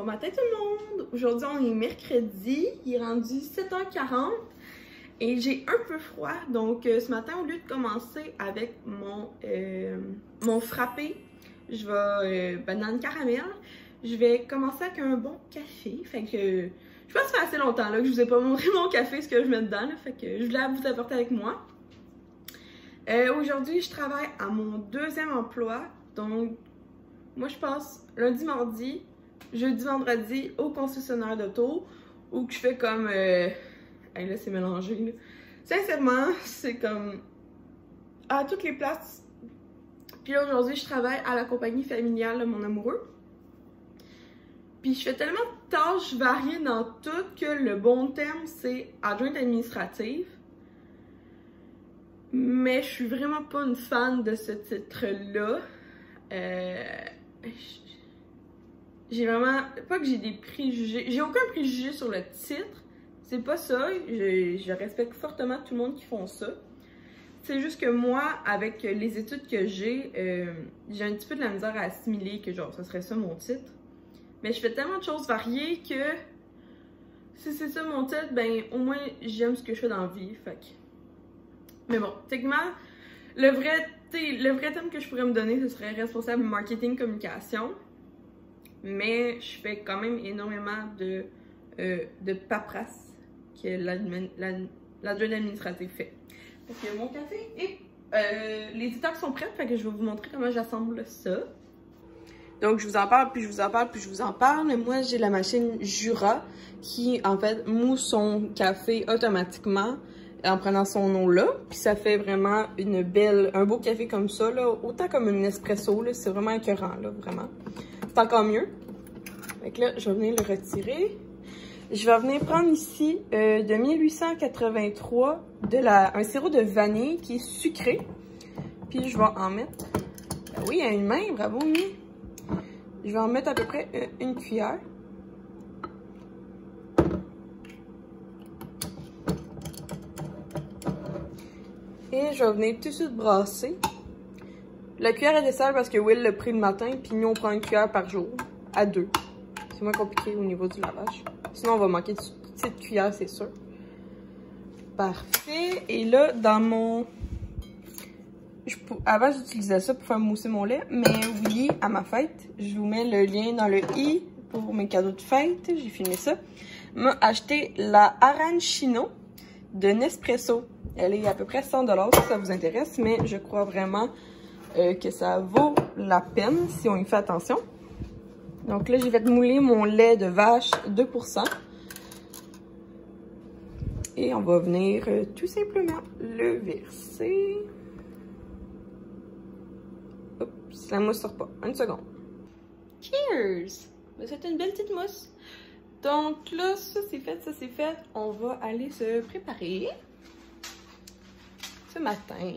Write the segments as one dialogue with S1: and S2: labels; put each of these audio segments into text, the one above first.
S1: matin tout le monde! Aujourd'hui on est mercredi, il est rendu 7h40 et j'ai un peu froid. Donc ce matin, au lieu de commencer avec mon frappé, je vais banane caramel, je vais commencer avec un bon café. Fait que je pense que ça fait assez longtemps là, que je vous ai pas montré mon café, ce que je mets dedans. Là, fait que je voulais vous apporter avec moi. Aujourd'hui, je travaille à mon deuxième emploi. Donc moi, je passe lundi, mardi, jeudi, vendredi au concessionnaire d'auto où je fais comme... Hey, là, c'est mélangé. Là. Sincèrement, c'est comme à toutes les places. Puis là, aujourd'hui, je travaille à la compagnie familiale de mon amoureux. Puis je fais tellement de tâches variées dans tout que le bon terme, c'est adjointe administrative. Mais je suis vraiment pas une fan de ce titre-là. J'ai vraiment... Pas que j'ai des préjugés. J'ai aucun préjugé sur le titre. C'est pas ça. Je respecte fortement tout le monde qui font ça. C'est juste que moi, avec les études que j'ai un petit peu de la misère à assimiler que genre, ça serait ça mon titre. Mais je fais tellement de choses variées que si c'est ça mon titre, ben au moins j'aime ce que je fais dans la vie. Fait que... Mais bon, techniquement, le vrai thème que je pourrais me donner, ce serait responsable marketing communication. Mais je fais quand même énormément de paperasse que l'adjoint administratif fait. Parce que mon café et les étapes sont prêtes, fait que je vais vous montrer comment j'assemble ça. Donc je vous en parle, puis je vous en parle, puis je vous en parle. Moi j'ai la machine Jura qui en fait moue son café automatiquement en prenant son eau là. Puis ça fait vraiment un beau café comme ça, là, autant comme un espresso, là, c'est vraiment écœurant, là, vraiment. C'est encore mieux. Fait que là, je vais venir le retirer. Je vais venir prendre ici de 1883 un sirop de vanille qui est sucré. Puis je vais en mettre... oui, il y a une main, bravo, oui. Je vais en mettre à peu près une cuillère. Et je vais venir tout de suite brasser. La cuillère est de sel parce que Will l'a pris le matin, puis nous on prend une cuillère par jour, à 2. C'est moins compliqué au niveau du lavage. Sinon on va manquer de petite cuillère, c'est sûr. Parfait. Et là, dans mon... Avant j'utilisais ça pour faire mousser mon lait, mais oui, à ma fête, je vous mets le lien dans le i pour mes cadeaux de fête. J'ai filmé ça. M'a acheté la Arancino de Nespresso. Elle est à peu près 100$ si ça vous intéresse, mais je crois vraiment que ça vaut la peine si on y fait attention. Donc là, j'ai fait mouler mon lait de vache 2%. Et on va venir tout simplement le verser. Oups, la mousse sort pas. Une seconde. Cheers! C'est une belle petite mousse. Donc là, ça c'est fait, ça c'est fait. On va aller se préparer. Ce matin.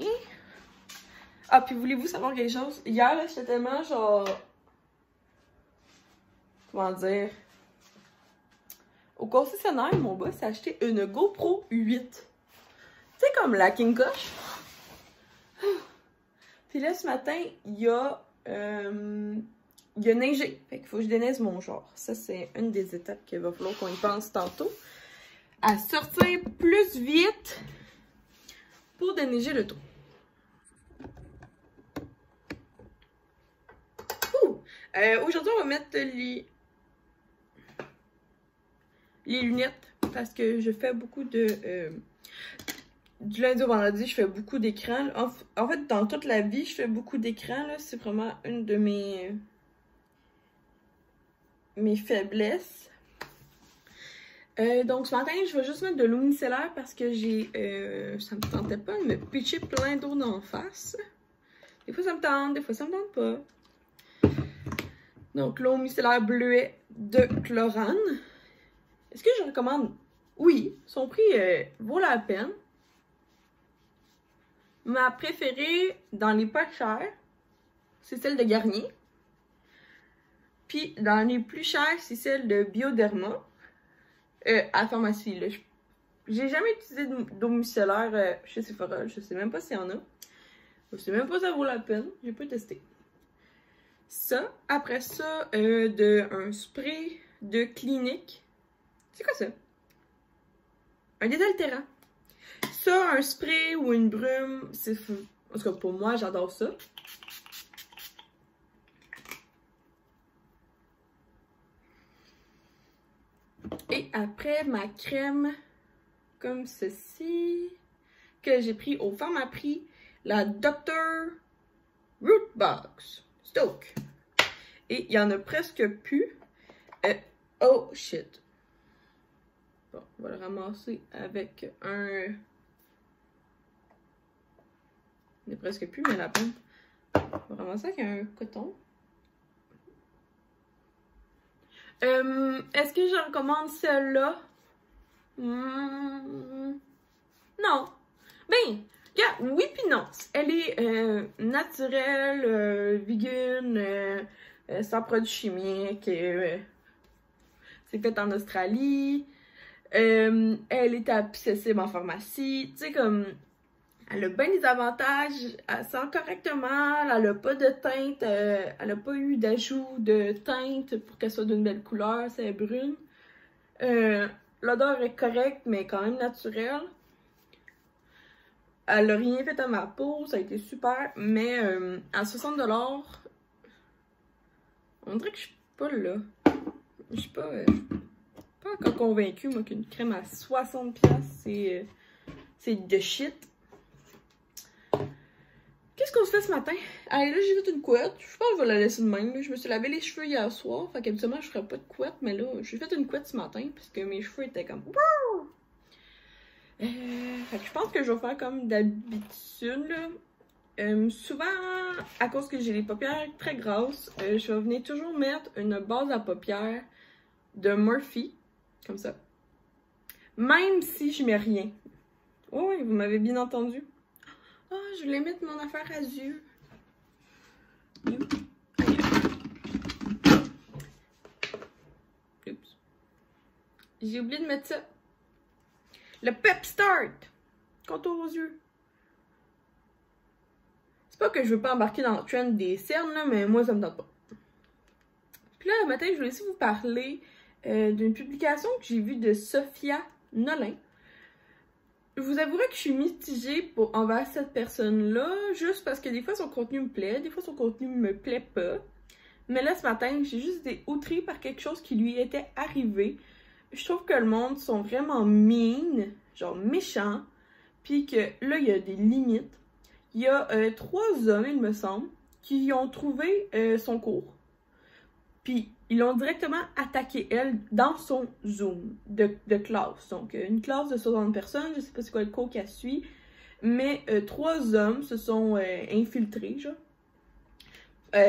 S1: Ah, puis voulez-vous savoir quelque chose? Hier, là, j'étais tellement genre... Comment dire? Au concessionnaire, mon boss s'est acheté une GoPro 8. Tu sais, comme la King Koch. Puis là, ce matin, il y a neigé. Fait qu'il faut que je déneige mon genre. Ça, c'est une des étapes qu'il va falloir qu'on y pense tantôt. À sortir plus vite pour déneiger le tout. Aujourd'hui, on va mettre les lunettes parce que je fais beaucoup de... du lundi au vendredi, je fais beaucoup d'écrans. En fait, dans toute la vie, je fais beaucoup d'écrans. C'est vraiment une de mes faiblesses. Donc, ce matin, je vais juste mettre de l'eau micellaire parce que ça me tentait pas de me pitcher plein d'eau d'en face. Des fois, ça me tente, des fois, ça me tente pas. Donc, l'eau micellaire bleuet de Chlorane. Est-ce que je recommande? Oui, son prix vaut la peine. Ma préférée dans les pas chers, c'est celle de Garnier. Puis dans les plus chères, c'est celle de Bioderma. À la pharmacie, là. J'ai jamais utilisé d'eau micellaire chez Sephora. Je sais même pas s'il y en a. Je sais même pas si ça vaut la peine. J'ai pas testé. Ça, après ça, un spray de Clinique. C'est quoi ça? Un désaltérant. Ça, un spray ou une brume, c'est... En tout cas, pour moi, j'adore ça. Et après, ma crème comme ceci, que j'ai pris au Pharmaprix, la Dr. Rootbox Stoke. Et il y en a presque plus. Oh shit. Bon, on va le ramasser avec un... Il n'est presque plus, mais la pompe. On va ramasser avec un coton. Est-ce que je recommande celle-là? Non. Ben, oui puis non. Elle est naturelle, vegan, sans produits chimiques. C'est fait en Australie. Elle est accessible en pharmacie. Tu sais, comme... Elle a bien des avantages, elle sent correctement, elle a pas de teinte, elle a pas eu d'ajout de teinte pour qu'elle soit d'une belle couleur, c'est brune. L'odeur est correcte, mais quand même naturelle. Elle a rien fait à ma peau, ça a été super, mais à 60$, on dirait que je suis pas là. Je suis pas encore convaincue, moi, qu'une crème à 60$, c'est de shit. Qu'est-ce qu'on se fait ce matin? Allez, là, j'ai fait une couette. Je pense que je vais la laisser de même. Là. Je me suis lavé les cheveux hier soir. Fait qu'habituellement, je ferais pas de couette. Mais là, j'ai fait une couette ce matin. Parce que mes cheveux étaient comme... Fait que je pense que je vais faire comme d'habitude. Souvent, à cause que j'ai les paupières très grasses, je vais venir toujours mettre une base à paupières de Morphe. Comme ça. Même si je mets rien. Oh oui, vous m'avez bien entendu. Ah, oh, je voulais mettre mon affaire à yeux. Oups. J'ai oublié de mettre ça. Le Pep Start. Contour aux yeux. C'est pas que je veux pas embarquer dans le trend des cernes, là, mais moi, ça me tente pas. Puis là, le matin, je voulais aussi vous parler d'une publication que j'ai vue de Sophia Nolin. Je vous avouerai que je suis mitigée envers cette personne-là, juste parce que des fois son contenu me plaît, des fois son contenu me plaît pas. Mais là, ce matin, j'ai juste été outrée par quelque chose qui lui était arrivé. Je trouve que le monde sont vraiment mean, genre méchants, puis que là, il y a des limites. Il y a 3 hommes, il me semble, qui ont trouvé son cours. Puis, ils l'ont directement attaqué, elle, dans son Zoom de classe. Donc, une classe de 60 personnes, je sais pas c'est quoi le cours qu'elle suit, mais 3 hommes se sont infiltrés, genre.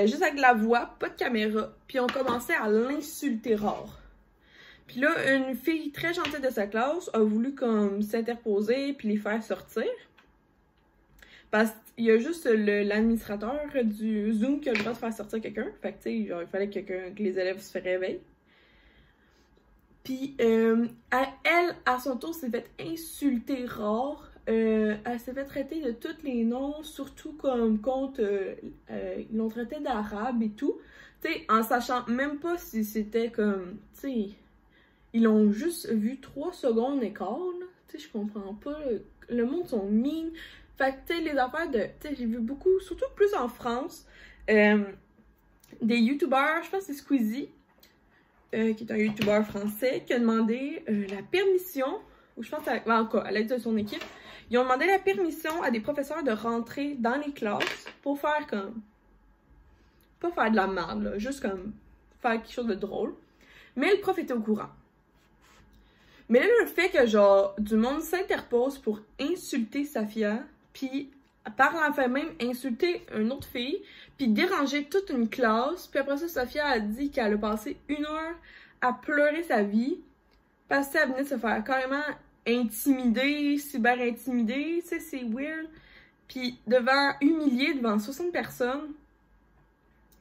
S1: Juste avec la voix, pas de caméra, puis on commençait à l'insulter rare. Puis là, une fille très gentille de sa classe a voulu comme s'interposer puis les faire sortir. Parce qu'il y a juste l'administrateur du Zoom qui a le droit de faire sortir quelqu'un. Fait que, tu sais, genre, il fallait que les élèves se réveillent. Puis, elle, à son tour, s'est fait insulter rare. Elle s'est fait traiter de tous les noms, surtout comme contre... ils l'ont traité d'arabe et tout. Tu sais, en sachant même pas si c'était comme... Tu sais, ils l'ont juste vu 3 secondes écart, là. Tu sais, je comprends pas. Le monde sont mean. Fait que, tu sais, les affaires de... Tu sais, j'ai vu beaucoup, surtout plus en France, des youtubeurs, je pense que c'est Squeezie, qui est un youtubeur français, qui a demandé la permission, ou je pense à l'aide de son équipe, ils ont demandé la permission à des professeurs de rentrer dans les classes pour faire comme... Pas faire de la merde, là, juste comme faire quelque chose de drôle. Mais le prof était au courant. Mais là, le fait que, genre, du monde s'interpose pour insulter Sophia, puis par la fin même insulter une autre fille, puis déranger toute une classe, puis après ça, Sophia a dit qu'elle a passé 1 heure à pleurer sa vie, parce qu'elle venait de se faire carrément intimider, cyber-intimider, tu sais, c'est weird. Puis humilier devant 60 personnes,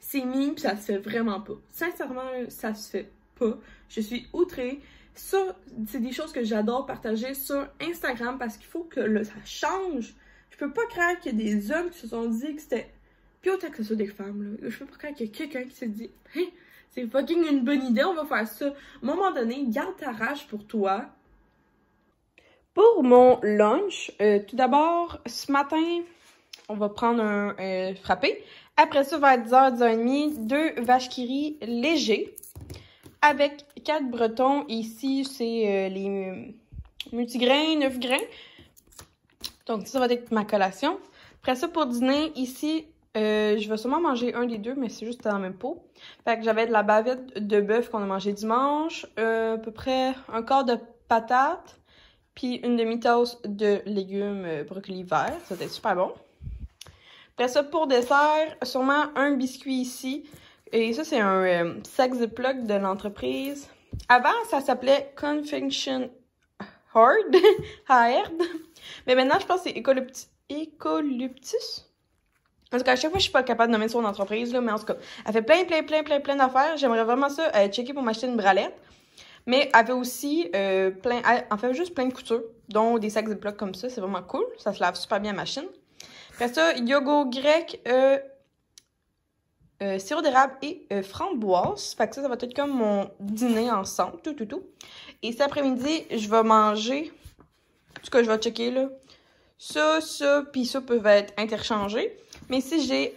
S1: c'est mine, puis ça se fait vraiment pas. Sincèrement, ça se fait pas. Je suis outrée. Ça, c'est des choses que j'adore partager sur Instagram parce qu'il faut que ça change. Je peux pas croire qu'il y a des hommes qui se sont dit que c'était... Puis autant que ce soit des femmes, là. Je peux pas croire qu'il y a quelqu'un qui s'est dit « Hein, C'est fucking une bonne idée, on va faire ça. À un moment donné, garde ta rage pour toi. Pour mon lunch, tout d'abord, ce matin, on va prendre un frappé. Après ça, vers 10h, 10h30, 2 vaches qui rient légers avec 4 bretons. Ici, c'est les multigrains, 9 grains. Donc, ça va être ma collation. Après ça, pour dîner, ici, je vais sûrement manger un des deux, mais c'est juste dans la même pot. Fait que j'avais de la bavette de bœuf qu'on a mangé dimanche, à peu près un quart de patates, puis une demi-tasse de légumes brocolis verts. Ça va être super bon. Après ça, pour dessert, sûrement un biscuit ici. Et ça, c'est un sac Ziploc de l'entreprise. Avant, ça s'appelait Confection Hard. Hard. Mais maintenant, je pense que c'est Eucalyptus. En tout cas, à chaque fois, je suis pas capable de nommer son entreprise, là, mais en tout cas, elle fait plein d'affaires. J'aimerais vraiment ça checker pour m'acheter une bralette. Mais elle fait aussi elle fait juste plein de coutures, dont des sacs Ziploc comme ça. C'est vraiment cool. Ça se lave super bien à machine. Après ça, yogourt grec, sirop d'érable et framboise. Fait que ça va être comme mon dîner ensemble, tout. Et cet après-midi, je vais manger, en tout cas, je vais checker, là. Ça, puis ça peuvent être interchangés. Mais ici, j'ai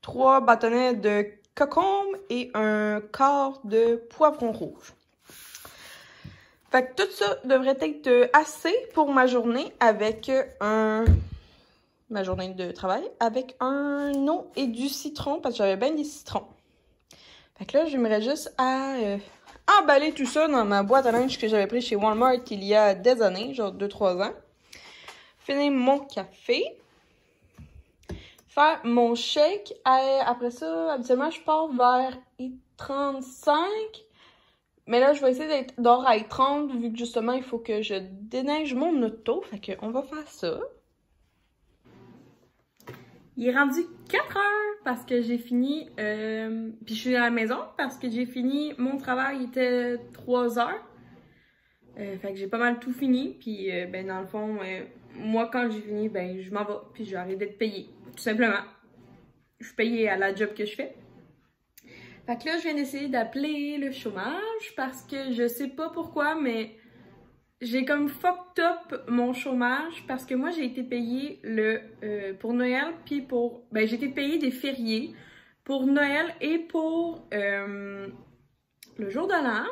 S1: 3 bâtonnets de concombre et un quart de poivron rouge. Fait que tout ça devrait être assez pour ma journée avec ma journée de travail avec un eau et du citron parce que j'avais bien des citrons. Fait que là, j'aimerais juste à emballer tout ça dans ma boîte à linge que j'avais pris chez Walmart il y a des années, genre 2-3 ans. Finir mon café. Faire mon shake. Après ça, habituellement, je pars vers 35. Mais là, je vais essayer d'être dehors à 30 vu que justement, il faut que je déneige mon auto. Fait que on va faire ça. Il est rendu 4 heures parce que j'ai fini, puis je suis à la maison parce que j'ai fini, mon travail était 3 heures. Fait que j'ai pas mal tout fini, puis ben dans le fond, moi quand j'ai fini, ben je m'en vais, puis je vais arrêter d'être payée, tout simplement. Je suis payée à la job que je fais. Fait que là, je viens d'essayer d'appeler le chômage parce que je sais pas pourquoi, mais j'ai comme fucked up mon chômage parce que moi, j'ai été payée pour Noël, puis pour... Ben, j'ai été payée des fériés pour Noël et pour le jour de l'an.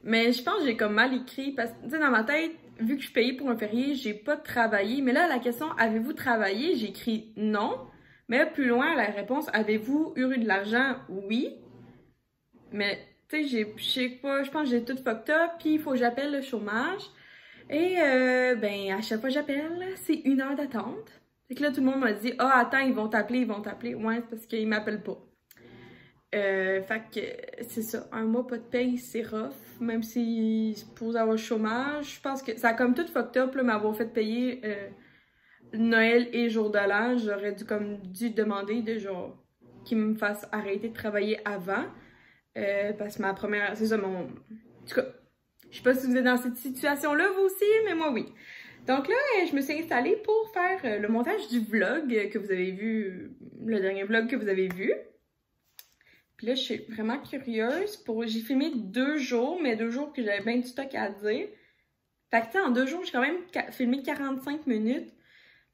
S1: Mais je pense que j'ai comme mal écrit parce que, tu sais, dans ma tête, vu que je suis payée pour un férié, j'ai pas travaillé. Mais là, la question « Avez-vous travaillé? » J'ai écrit « Non ». Mais là, plus loin, la réponse « Avez-vous eu de l'argent? » Oui. Mais, tu sais, je sais pas, je pense que j'ai tout fucked up, puis il faut que j'appelle le chômage. Et, ben, à chaque fois que j'appelle, c'est 1 heure d'attente. Fait que là, tout le monde m'a dit « Ah, attends, ils vont t'appeler. » Ouais, c'est parce qu'ils m'appellent pas. Fait que, c'est ça. Un mois pas de paye, c'est rough. Même s'ils se posent avoir le chômage. Je pense que ça a comme tout fucked up, là, m'avoir fait payer Noël et jour de l'an. J'aurais dû demander de genre qu'ils me fassent arrêter de travailler avant. Parce que ma première... C'est ça, En tout cas, je sais pas si vous êtes dans cette situation-là, vous aussi, mais moi, oui. Donc là, je me suis installée pour faire le montage du vlog que vous avez vu, le dernier vlog que vous avez vu. Puis là, je suis vraiment curieuse. J'ai filmé 2 jours, mais 2 jours que j'avais bien du stock à dire. Fait que, tu sais, en 2 jours, j'ai quand même filmé 45 minutes.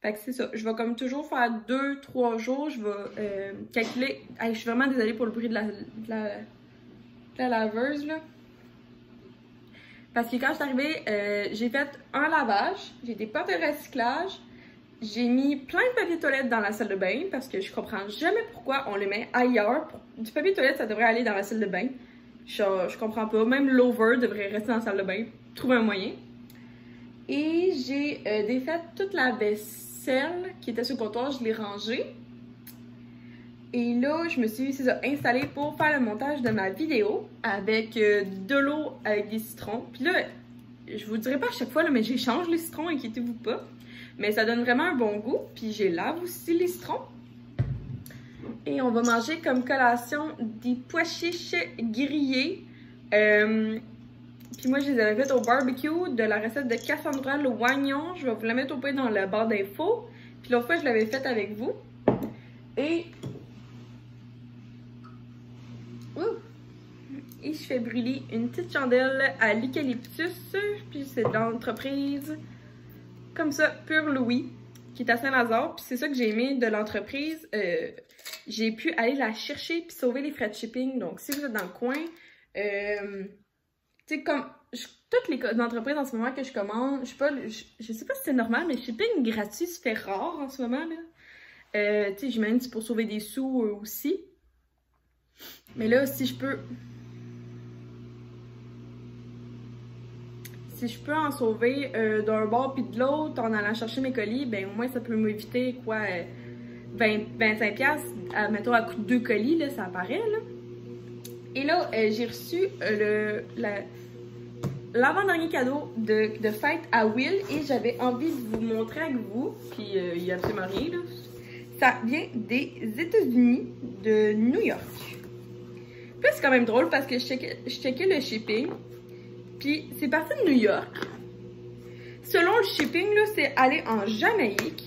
S1: Fait que c'est ça. Je vais comme toujours faire 2-3 jours. Je vais calculer... Hey, je suis vraiment désolée pour le bruit de la laveuse, là. Parce que quand je suis arrivée, j'ai fait un lavage, j'ai des potes de recyclage, j'ai mis plein de papier toilette dans la salle de bain parce que je comprends jamais pourquoi on les met ailleurs. Du papier toilette, ça devrait aller dans la salle de bain. Je comprends pas. Même l'over devrait rester dans la salle de bain. Trouver un moyen. Et j'ai défait toute la vaisselle qui était sur le comptoir, je l'ai rangée. Et là, je me suis installée pour faire le montage de ma vidéo avec de l'eau avec des citrons. Puis là, je vous dirai pas à chaque fois, là, mais j'échange les citrons, inquiétez-vous pas. Mais ça donne vraiment un bon goût. Puis j'ai lave aussi les citrons. Et on va manger comme collation des pois chiches grillés. Puis moi, je les avais faites au barbecue de la recette de Cassandra le Wagnon. Je vais vous la mettre au point dans le barre d'infos. Puis l'autre fois, je l'avais faite avec vous. Et... Et je fais brûler une petite chandelle à l'eucalyptus. Puis c'est de l'entreprise comme ça, Pure Louis, qui est à Saint-Lazare. Puis c'est ça que j'ai aimé de l'entreprise. J'ai pu aller la chercher puis sauver les frais de shipping. Donc si vous êtes dans le coin, tu sais, comme toutes les entreprises en ce moment que je commande, je sais pas si c'est normal, mais le shipping gratuit se fait rare en ce moment, là. Tu sais, j'imagine que c'est pour sauver des sous aussi. Mais là, si je peux en sauver d'un bord puis de l'autre en allant chercher mes colis, ben au moins ça peut m'éviter quoi, 25$, mettons à coût de 2 colis, là, ça apparaît, là. Et là, j'ai reçu l'avant-dernier cadeau de fête à Will et j'avais envie de vous montrer avec vous, puis il y a absolument rien, là. Ça vient des États-Unis, de New York. Puis c'est quand même drôle parce que je checkais le shipping, puis c'est parti de New York. Selon le shipping, là, c'est allé en Jamaïque,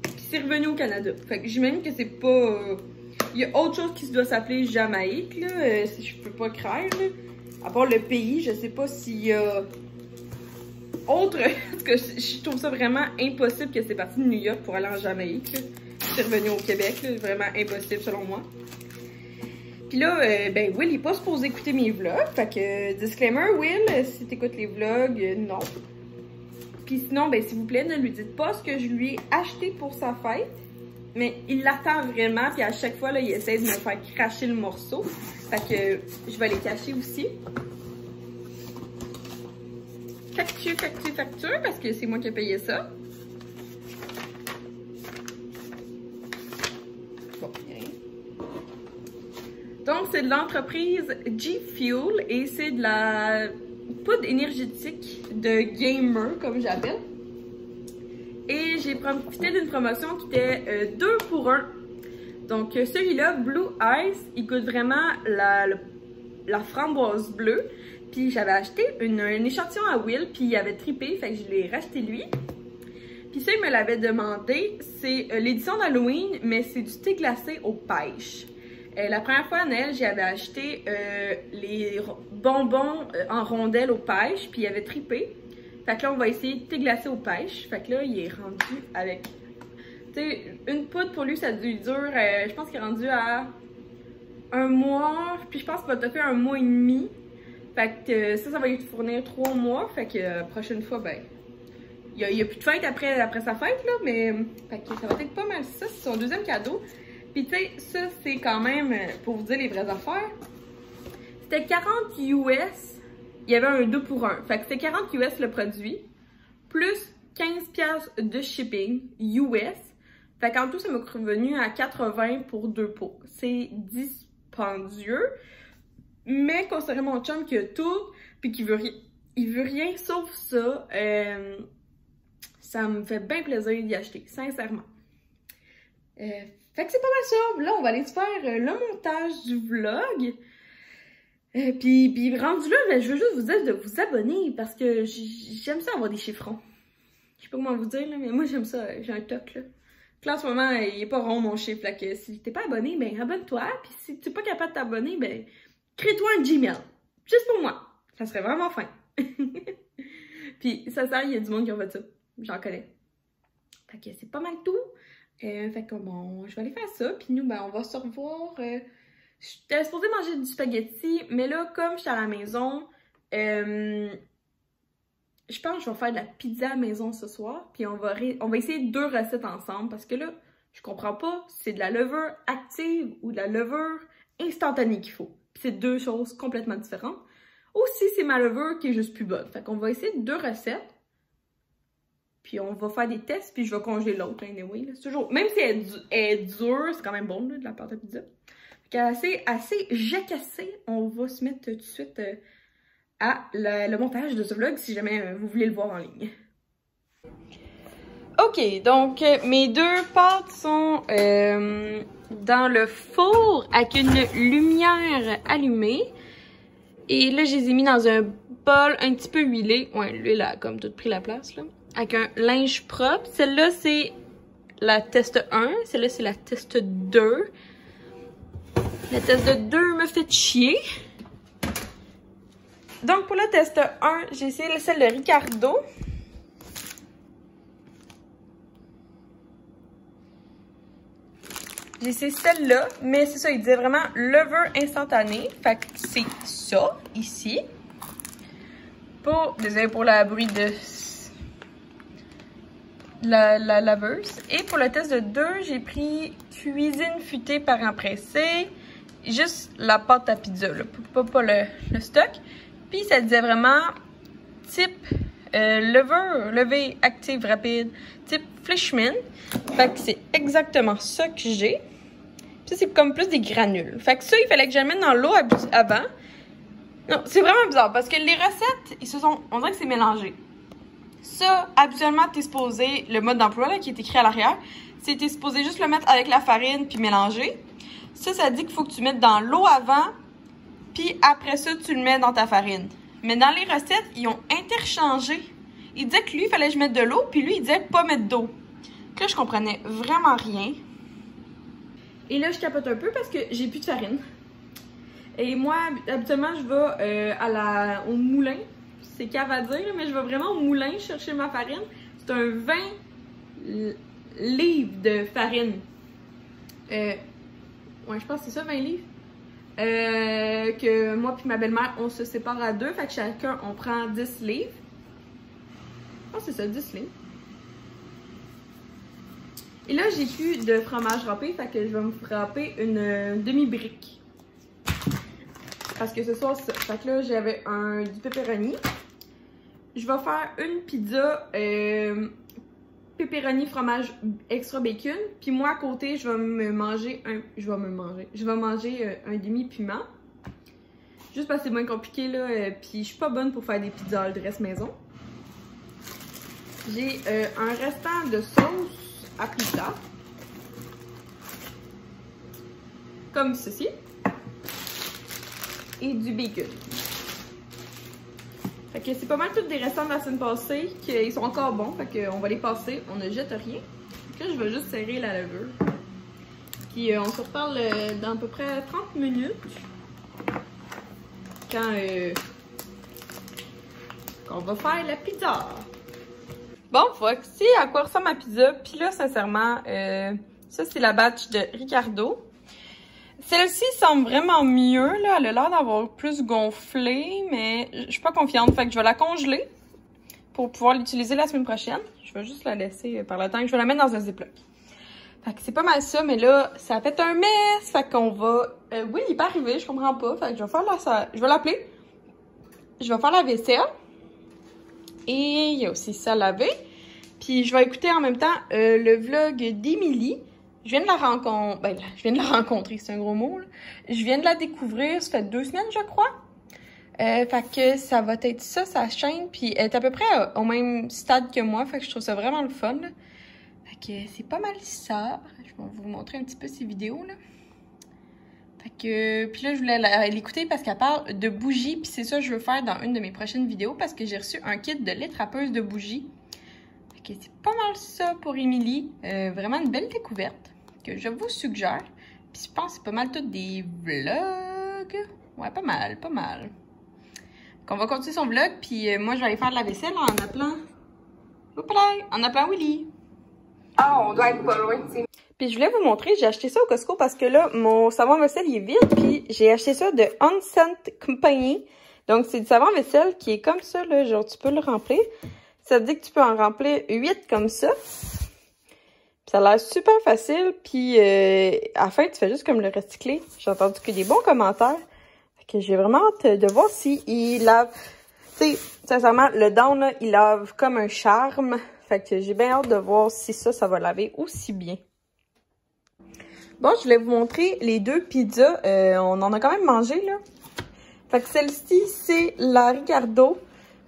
S1: puis c'est revenu au Canada. Fait que j'imagine que c'est pas... Il y a autre chose qui doit s'appeler Jamaïque, là, je peux pas croire, là. À part le pays, je sais pas s'il y a autre... Parce que je trouve ça vraiment impossible que c'est parti de New York pour aller en Jamaïque, là. C'est revenu au Québec, là, vraiment impossible selon moi. Puis là, ben Will, il est pas supposé écouter mes vlogs, fait que disclaimer, Will, si t'écoutes les vlogs, non. Puis sinon, ben s'il vous plaît, ne lui dites pas ce que je lui ai acheté pour sa fête. Mais il l'attend vraiment, puis à chaque fois, là, il essaie de me faire cracher le morceau. Fait que je vais les cacher aussi. Facture, parce que c'est moi qui ai payé ça. Bon, bien. Donc, c'est de l'entreprise G Fuel et c'est de la poudre énergétique de gamer, comme j'appelle. Et j'ai profité d'une promotion qui était 2 pour 1. Donc celui-là, Blue Ice, il goûte vraiment la framboise bleue. Puis j'avais acheté un échantillon à Will, puis il avait trippé, fait que je l'ai racheté lui. Puis ça, il me l'avait demandé, c'est l'édition d'Halloween, mais c'est du thé glacé aux pêches. La première fois à Noël, j'avais acheté les bonbons en rondelles aux pêches, puis il avait trippé. Fait que là, on va essayer de thé glacé aux pêches. Fait que là, il est rendu avec... Tu sais, une poudre pour lui, ça dure... je pense qu'il est rendu à 1 mois. Puis je pense qu'il va te faire 1 mois et demi. Fait que ça va lui fournir 3 mois. Fait que prochaine fois, ben... Il y a plus de fête après sa fête, là. Mais... Fait que ça va être pas mal ça. C'est son deuxième cadeau. Puis tu sais, ça, c'est quand même... Pour vous dire les vraies affaires. C'était 40 US. Il y avait un 2 pour 1. Fait que c'était 40 US le produit, plus 15$ de shipping US. Fait qu'en tout, ça m'a revenu à 80 pour 2 pots. C'est dispendieux. Mais considérez mon chum qui a tout, puis qui veut rien sauf ça, ça me fait bien plaisir d'y acheter, sincèrement. Fait que c'est pas mal ça. Là, on va aller se faire le montage du vlog. Puis rendu là, ben, je veux juste vous dire de vous abonner parce que j'aime ça avoir des chiffrons. Je sais pas comment vous dire, là, mais moi j'aime ça, j'ai un toc là. Puis là en ce moment, il est pas rond mon chiffre, là, que si t'es pas abonné, ben abonne-toi. Puis si t'es pas capable de t'abonner, ben crée-toi un Gmail. Juste pour moi. Ça serait vraiment fin. Puis ça sert, il y a du monde qui en fait ça. J'en connais. Fait que c'est pas mal tout. Fait que bon, je vais aller faire ça. Puis nous, ben on va se revoir... J'étais supposée manger du spaghetti, mais là, comme j'étais à la maison, je pense que je vais faire de la pizza à la maison ce soir. Puis on va essayer 2 recettes ensemble parce que là, je comprends pas si c'est de la levure active ou de la levure instantanée qu'il faut. Puis c'est 2 choses complètement différentes. Ou si c'est ma levure qui est juste plus bonne. Fait qu'on va essayer 2 recettes. Puis on va faire des tests, puis je vais congeler l'autre, anyway. C'est toujours... Même si elle est dure, c'est quand même bon, là, de la pâte à pizza. Assez jacassé, on va se mettre tout de suite à le montage de ce vlog si jamais vous voulez le voir en ligne. Ok, donc mes 2 pâtes sont dans le four avec une lumière allumée. Et là, je les ai mis dans un bol un petit peu huilé. Ouais, l'huile a comme tout pris la place là. Avec un linge propre. Celle-là, c'est la test 1. Celle-là, c'est la test 2. La test de 2 me fait chier. Donc, pour le test 1, j'ai essayé celle de Ricardo. J'ai essayé celle-là, mais c'est ça, il disait vraiment lever instantané. Fait que c'est ça, ici. Désolé pour le bruit de la laveuse. Et pour le test de 2, j'ai pris cuisine futée par empressé. Juste la pâte à pizza, là, pas le stock. Puis ça disait vraiment type lever active rapide, type Fleischmann. Fait que c'est exactement ça que j'ai. Puis c'est comme plus des granules. Fait que ça, il fallait que je le mette dans l'eau avant. Non, c'est vraiment bizarre parce que les recettes, on dirait que c'est mélangé. Ça, habituellement, t'es supposé, le mode d'emploi là, qui est écrit à l'arrière, c'est t'es supposé juste le mettre avec la farine puis mélanger. Ça dit qu'il faut que tu mettes dans l'eau avant, puis après ça, tu le mets dans ta farine. Mais dans les recettes, ils ont interchangé. Il disait que lui, il fallait que je mette de l'eau, puis lui, il disait pas mettre d'eau. Là, je comprenais vraiment rien. Et là, je capote un peu parce que j'ai plus de farine. Et moi, habituellement, je vais au moulin. C'est cave à dire, mais je vais vraiment au moulin chercher ma farine. C'est un 20 livres de farine. Ouais, je pense que c'est ça, 20 livres. Que moi puis ma belle-mère, on se sépare à 2. Fait que chacun, on prend 10 livres. Je pense que c'est ça, 10 livres. Et là, j'ai plus de fromage râpé, fait que je vais me râper une demi-brique. Parce que ce soir, ça. Fait que là, j'avais du pepperoni. Je vais faire une pizza pepperoni fromage extra bacon. Puis moi, à côté, je vais manger un demi-piment. Juste parce que c'est moins compliqué, là. Puis je suis pas bonne pour faire des pizzas all dress maison. J'ai un restant de sauce à pizza, comme ceci, et du bacon. Fait que c'est pas mal tous des restants de la semaine passée qui sont encore bons, fait qu'on va les passer, on ne jette rien. Là, je vais juste serrer la levure. Puis on se reparle dans à peu près 30 minutes quand on va faire la pizza. Bon, voici à quoi ressemble ma pizza. Puis là, sincèrement, ça, c'est la batch de Ricardo. Celle-ci semble vraiment mieux, là. Elle a l'air d'avoir plus gonflé, mais je suis pas confiante. Fait que je vais la congeler pour pouvoir l'utiliser la semaine prochaine. Je vais juste la laisser par le temps que je vais la mettre dans un Ziploc. Fait que c'est pas mal ça, mais là, ça a fait un mess. Fait qu'on va... oui, il est pas arrivé, je comprends pas. Fait que je vais faire je vais l'appeler. Je vais faire la vaisselle. Et il y a aussi ça à laver. Puis je vais écouter en même temps le vlog d'Émilie. Je viens de la rencontrer. Ben, je viens de la rencontrer, c'est un gros mot, là. Je viens de la découvrir, ça fait 2 semaines, je crois. Fait que ça va être ça, sa chaîne. Puis elle est à peu près au même stade que moi. Fait que je trouve ça vraiment le fun, là. Fait que c'est pas mal ça. Je vais vous montrer un petit peu ses vidéos, là. Fait que, puis là, je voulais l'écouter parce qu'elle parle de bougies. Puis c'est ça que je veux faire dans une de mes prochaines vidéos parce que j'ai reçu un kit de lait trappeuse de bougies. Fait que c'est pas mal ça pour Émilie. Vraiment une belle découverte que je vous suggère. Puis je pense que c'est pas mal tout des vlogs. Ouais, pas mal, pas mal. Donc on va continuer son vlog. Puis moi, je vais aller faire de la vaisselle en appelant... En appelant Willy.
S2: Ah, on doit être pas loin, tu sais.
S1: Puis je voulais vous montrer, j'ai acheté ça au Costco parce que là, mon savon vaisselle, il est vide. Puis j'ai acheté ça de On Scent Company. Donc c'est du savon vaisselle qui est comme ça, là. Genre, tu peux le remplir. Ça dit que tu peux en remplir 8 comme ça. Puis ça a l'air super facile. Puis à la fin, tu fais juste comme le recycler. J'ai entendu que des bons commentaires. Fait que j'ai vraiment hâte de voir s'il lave. Tu sais, sincèrement, le down, là, il lave comme un charme. Fait que j'ai bien hâte de voir si ça va laver aussi bien. Bon, je voulais vous montrer les 2 pizzas. On en a quand même mangé, là. Fait que celle-ci, c'est la Ricardo.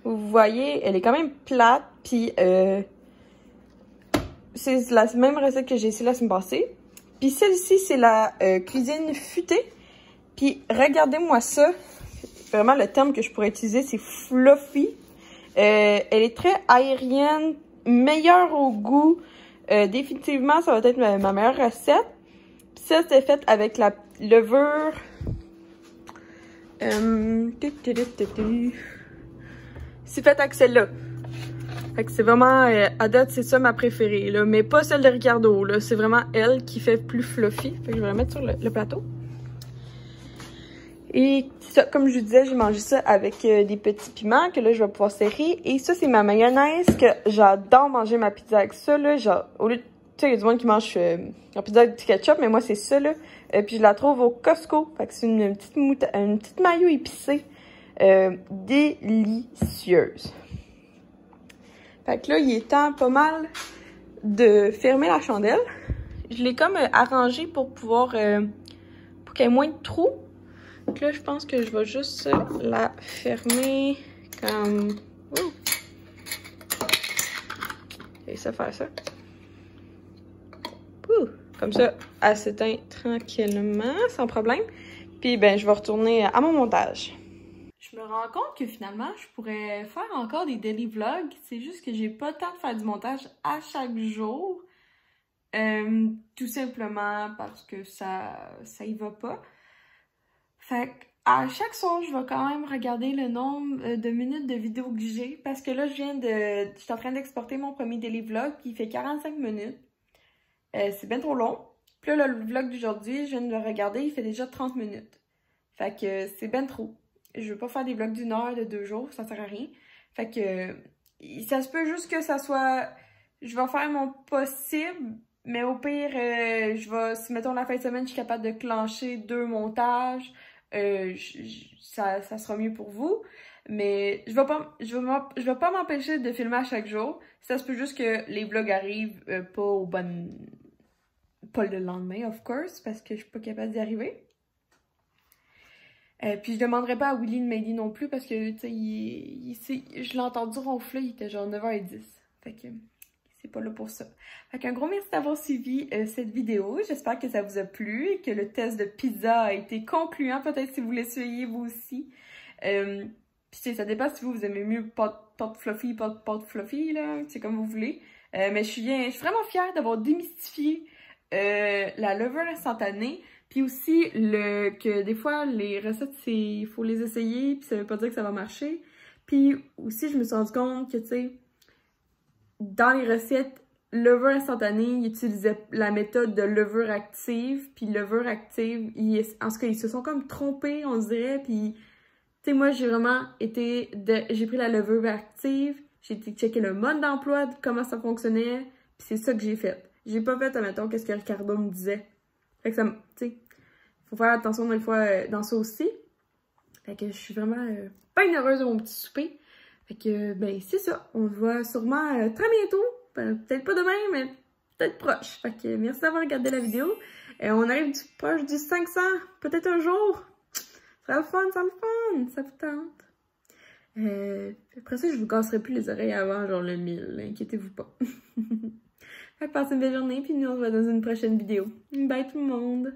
S1: Vous voyez, elle est quand même plate. Puis, c'est la même recette que j'ai essayé la semaine passée. Puis celle-ci, c'est la cuisine futée. Puis, regardez-moi ça. Vraiment, le terme que je pourrais utiliser, c'est fluffy. Elle est très aérienne, meilleure au goût. Définitivement, ça va être ma meilleure recette. Puis ça, c'est fait avec la levure C'est fait avec celle-là. Fait que c'est vraiment, à date, c'est ça ma préférée, là. Mais pas celle de Ricardo, là. C'est vraiment elle qui fait plus fluffy. Fait que je vais la mettre sur le plateau. Et ça, comme je vous disais, j'ai mangé ça avec des petits piments que là, je vais pouvoir serrer. Et ça, c'est ma mayonnaise que j'adore manger ma pizza avec ça, là. Genre, au lieu de... Tu sais, il y a du monde qui mange la pizza avec du ketchup, mais moi, c'est ça, là. Puis je la trouve au Costco. Fait que c'est une petite mayo épicée délicieuse. Fait que là, il est temps pas mal de fermer la chandelle. Je l'ai comme arrangée pour pouvoir... pour qu'il y ait moins de trous. Donc là, je pense que je vais juste la fermer comme... Ouh! Et ça faire ça. Ouh! Comme ça, elle s'éteint tranquillement, sans problème. Puis, ben, je vais retourner à mon montage. Je me rends compte que finalement, je pourrais faire encore des daily vlogs. C'est juste que j'ai pas le temps de faire du montage à chaque jour. Tout simplement parce que ça y va pas. Fait à chaque soir, je vais quand même regarder le nombre de minutes de vidéos que j'ai. Parce que là, je suis en train d'exporter mon premier daily vlog qui fait 45 minutes. C'est bien trop long. Puis là, le vlog d'aujourd'hui, je viens de le regarder, il fait déjà 30 minutes. Fait que c'est bien trop. Je veux pas faire des vlogs d'1 heure, de 2 jours, ça sert à rien. Fait que ça se peut juste que ça soit... Je vais faire mon possible, mais au pire, si mettons la fin de semaine, je suis capable de clencher 2 montages, ça sera mieux pour vous. Mais je vais pas m'empêcher de filmer à chaque jour. Ça se peut juste que les vlogs arrivent pas le lendemain, of course, parce que je suis pas capable d'y arriver. Puis je demanderai pas à Willy de m'aider non plus parce que, tu sais, je l'ai entendu ronfler, il était genre 9h10. Fait que c'est pas là pour ça. Fait qu'un gros merci d'avoir suivi cette vidéo. J'espère que ça vous a plu et que le test de pizza a été concluant. Peut-être si vous l'essayez vous aussi. Puis ça dépend si vous aimez mieux pâte fluffy, pâte fluffy, là. C'est comme vous voulez. Mais je suis vraiment fière d'avoir démystifié la levure instantanée. Puis aussi, que des fois, les recettes, il faut les essayer, puis ça veut pas dire que ça va marcher. Puis aussi, je me suis rendu compte que, tu sais, dans les recettes, levure instantanée, ils utilisaient la méthode de levure active. Puis levure active, en tout cas, ils se sont comme trompés, on dirait. Puis, tu sais, moi, j'ai vraiment j'ai pris la levure active, j'ai été checker le mode d'emploi, comment ça fonctionnait, puis c'est ça que j'ai fait. J'ai pas fait, admettons, qu'est-ce que Ricardo me disait. Fait que ça, tu sais, faut faire attention des fois dans ça aussi. Fait que je suis vraiment pas heureuse de mon petit souper. Fait que, ben, c'est ça. On se voit sûrement très bientôt. Peut-être pas demain, mais peut-être proche. Fait que merci d'avoir regardé la vidéo. On arrive proche du 500, peut-être un jour. Ça va le fun, ça vous tente. Après ça, je vous casserai plus les oreilles avant, genre le 1000. Inquiétez-vous pas. Fait que passez une belle journée, puis nous on se voit dans une prochaine vidéo. Bye tout le monde!